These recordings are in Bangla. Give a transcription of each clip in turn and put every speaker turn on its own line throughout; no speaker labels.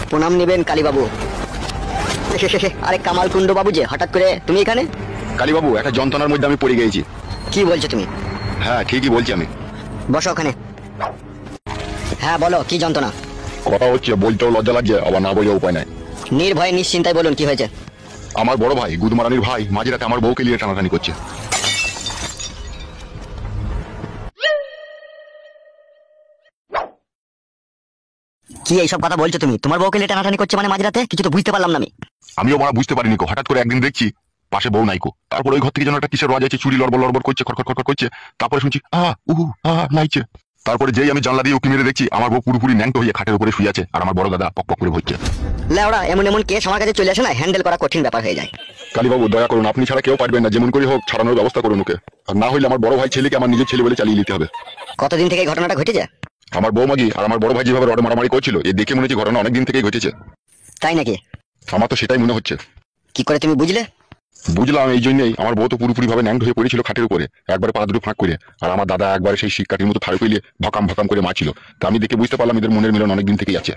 প্রণাম নেবেন কালীবাবু। আরে কামাল কুন্ড বাবু যে, হঠাৎ করে তুমি এখানে?
কালীবাবু, একটা যন্ত্রণার মধ্যে আমি পড়ে গেছি।
কি বলছো তুমি?
হ্যাঁ, ঠিকই বলছি আমি।
বসো ওখানে। হ্যাঁ বলো, কি যন্ত্রণা?
কথা হচ্ছে, বলতেও লজ্জা লাগছে, আবার না বলে উপায় নাই।
নির্ভয়ে নিশ্চিন্তায় বলুন, কি হয়েছে?
আমার বড় ভাই গুদমারানির ভাই মাঝরাতে আমার বউকে নিয়ে টানাটানি করছে।
কি এইসব কথা বলছো তুমি? তোমার বউকে নিয়ে টানাটানি করছে মানে মাঝরাতে? কিছু তো বুঝতে পারলাম না আমি।
আমিও মারা বুঝতে পারিনি, হঠাৎ করে একদিন দেখছি পাশে বউ নাইকো, তারপর ওই ঘর থেকে যেন একটা কিসের আওয়াজ আছে, চুরি লড়বড় লড়বড় করছে, খড়খড় করছে। তারপরে শুনছি নাইছে। তারপরে যেই আমি জানলা দিয়ে উকি মেরে দেখছি আমার বউ পুরোপুরি ন্যাংটো হয়ে খাটের উপরে শুয়ে আছে, আর আমার বড় দাদা পক পক করে ভরছে।
লেওড়া, এমন এমন কেস আমার কাছে চলে আসে না, হ্যান্ডেল করা কঠিন ব্যাপার হয়ে যায়।
কালীবাবু, দয়া করুন, আপনি ছাড়া কেউ পারবেন না, যেমন করে হোক ছাড়ানোর ব্যবস্থা করুন ওকে। আর না হইলে আমার বড় ভাই ছেলেকে আমার নিজের ছেলে বলে চালিয়ে নিতে হবে।
কতদিন থেকে এই ঘটনাটা ঘটেছে?
আমার বৌমাগি আর আমার বড় ভাই যেভাবে রড মারামারি করছিল, এ দেখে মনে হচ্ছে ঘটনা অনেকদিন থেকেই ঘটেছে।
তাই নাকি?
আমার তো সেটাই মনে হচ্ছে।
কি করে তুমি বুঝলে?
বুঝলাম এই জন্যই, আমার বউ তো পুরোপুরি ভাবে ন্যাংড হয়ে পড়েছিল খাটের উপরে, একবারে পা দুটো ফাঁক করে, আর আমার দাদা একবারে সেই শিক্ষাটির মতো ফাড়ে পেলে ভকাম ভকাম করে মাছিল। তা আমি দেখে বুঝতে পারলাম এদের মনের মিলন অনেকদিন থেকেই আছে।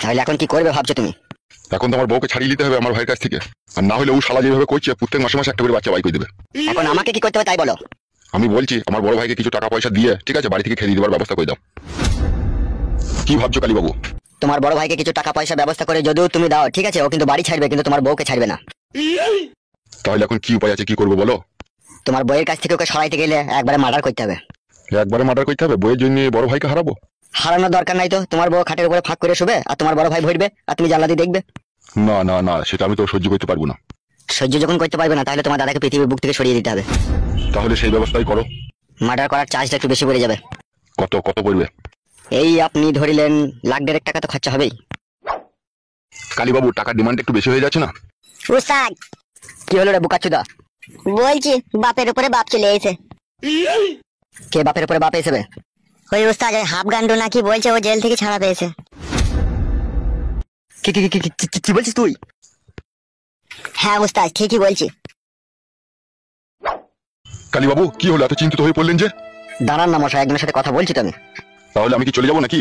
তাহলে এখন কি করবে ভাবছো তুমি?
এখন তো আমার বউকে ছাড়িয়ে নিতে হবে আমার ভাইয়ের কাছ থেকে, আর না হলে ও শালা যেভাবে করছে প্রত্যেক মাসে মাসে একটা করে বাচ্চা বাই করে দেবে।
এখন আমাকে কি করতে হবে তাই বলো।
আমি বলছি আমার বড় ভাইকে কিছু টাকা পয়সা দিয়ে, ঠিক আছে, বাড়ি থেকে খেয়ে দেওয়ার ব্যবস্থা করে দাও। কি ভাবছো কালীবাবু?
তোমার বড় ভাইকে কিছু টাকা পয়সা ব্যবস্থা করে যদিও তুমি দাও, ঠিক আছে, ও কিন্তু বাড়ি ছাড়বে, কিন্তু তোমার বউকে ছাড়বে না।
তাহলে এখন কি উপায় আছে, কি করবো বলো?
তোমার বইয়ের কাছ থেকে ওকে সরাইতে গেলে একবারে মার্ডার করতে হবে।
একবারে মার্ডার করতে হবে? বইয়ের জন্য বড় ভাইকে হারাবো?
হারানোর দরকার নাই তো, তোমার বউ খাটের উপরে ফাঁক করে শুবে আর তোমার বড় ভাই ভরবে আর তুমি জানলা দিয়ে দেখবে।
না না না, সেটা আমি তো সহ্য করতে পারবো না।
সহ্য যখন করতে পারবে না, তাহলে তোমার দাদাকে পৃথিবীর বুক থেকে সরিয়ে দিতে হবে।
তাহলে সেই ব্যবস্থাই করো।
মার্ডার করার চার্জটা একটু বেশি পড়ে যাবে।
কত কত পড়বে?
এই আপনি ধরিলেন $1.5 টাকা তো খরচা হবেই।
কালীবাবু, টাকার ডিমান্ড একটু বেশি হয়ে যাচ্ছে না?
উস্তাদ,
কি হলো রে বুকাচুদা?
বলছি বাপের উপরে বাপ চলে এসে।
কে বাপের উপরে বাপ এসেবে?
ওই উস্তাদ, হাফ গান্ডু নাকি বলছে ও জেল থেকে ছাড়া পেয়েছে।
কি কি কি কি বলছিস তুই?
হ্যাঁ উস্তাদ, ঠিকই বলছি।
কালীবাবু, কি হলো, এত চিন্তিত হয়ে পড়লেন যে?
দাঁড়ান না মশাই, একজনের সাথে কথা বলছি তো আমি।
তাহলে আমি কি চলে যাবো নাকি?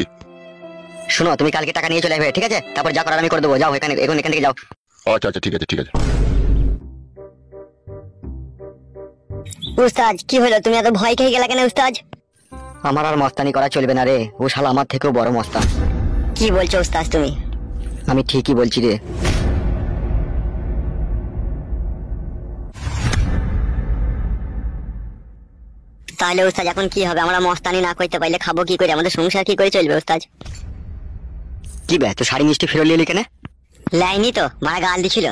শোনো, তুমি কালকে টাকা নিয়ে চলে আসবে, ঠিক আছে? তারপর যা করার আমি করে দেবো। যাও এখান থেকে যাও।
আচ্ছা আচ্ছা, ঠিক আছে ঠিক আছে।
উস্তাদ, কি হলো, তুমি এত ভয় খেয়ে গেলা কেন উস্তাদ?
আমার আর মস্তানি করা চলবে না রে, ও শালা আমার থেকেও বড় মস্তান।
কি বলছো উস্তাদ তুমি?
আমি ঠিকই বলছি রে।
তাহলে উস্তাদ এখন কি হবে? আমরা মস্তানি না করতে পারলে খাবো কি করে? আমাদের সংসার কি করে চলবে উস্তাদ?
কি বে, তুই শাড়ি মিষ্টি ফেরত নিলি কেন?
লাইনি তো মারা গাল দিছিল।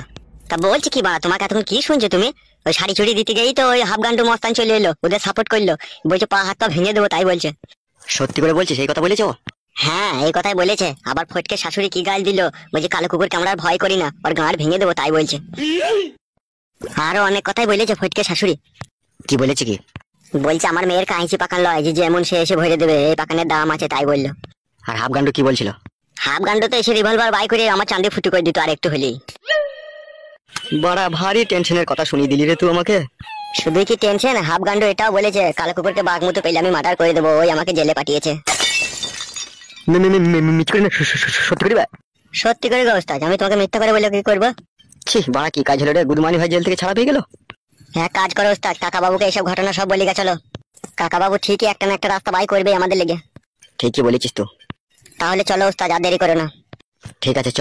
তা বলছি কি বাড়া, তোমাকে এতক্ষণ কি শুনছো তুমি? ওই শাড়ি চুড়ি দিতে গেই তো ওই হাফ গান্ডু মস্তান চলে এলো, ওদের সাপোর্ট করলো, বলছে পা হাত পা ভেঙে দেবো, তাই বলছে।
সত্যি করে বলছিস? এই কথা বলেছো?
হ্যাঁ, এই কথাই বলেছে। আবার ফটকে শাশুড়ি কি গাল দিল, বলছে কালো কুকুরকে আমরা আর ভয় করি না, ওর গাঁড় ভেঙে দেবো, তাই বলছে। আরো অনেক কথাই বলেছে ফটকে শাশুড়ি।
কি বলেছে কি?
বলছে আমার মেয়ের কাঁচি পাকান লয়, যে যেমন সে এসে ভরে দেবে, এই পাকানের দাম আছে, তাই বললো।
আর হাফ গান্ডু কি বলছিল?
হাফ গান্ডু তো এসে রিভলভার বাই করে আমার চাঁদে ফুটু করে দিত আর একটু হলেই।
বড়া ভারী টেনশনের কথা শুনিয়ে দিলি রে তুই আমাকে।
শুধু কি টেনশন, হাফ গান্ডু এটাও বলেছে কালো কুকুরকে বাঘ মতো পেলে আমি মার্ডার করে দেবো, ওই আমাকে জেলে পাঠিয়েছে।
সত্যি করে?
সত্যি করে গো উস্তাদ, আমি তোমাকে মিথ্যা করে বলে কি করবো?
ছি বাড়া, কি কাজ হলো রে? গুদমানি ভাই জেল থেকে ছাড়া পেয়ে গেল।
হ্যাঁ, কাজ করো উস্তাদ, কাকা বাবুকে এইসব ঘটনা সব বলে গেছলো। কাকা বাবু ঠিকই একটা না একটা রাস্তা বাই করবে আমাদের লেগে।
ঠিকই বলেছিস তো।
তাহলে চলো উস্তাদ, আর দেরি করো না।
ঠিক আছে, চ।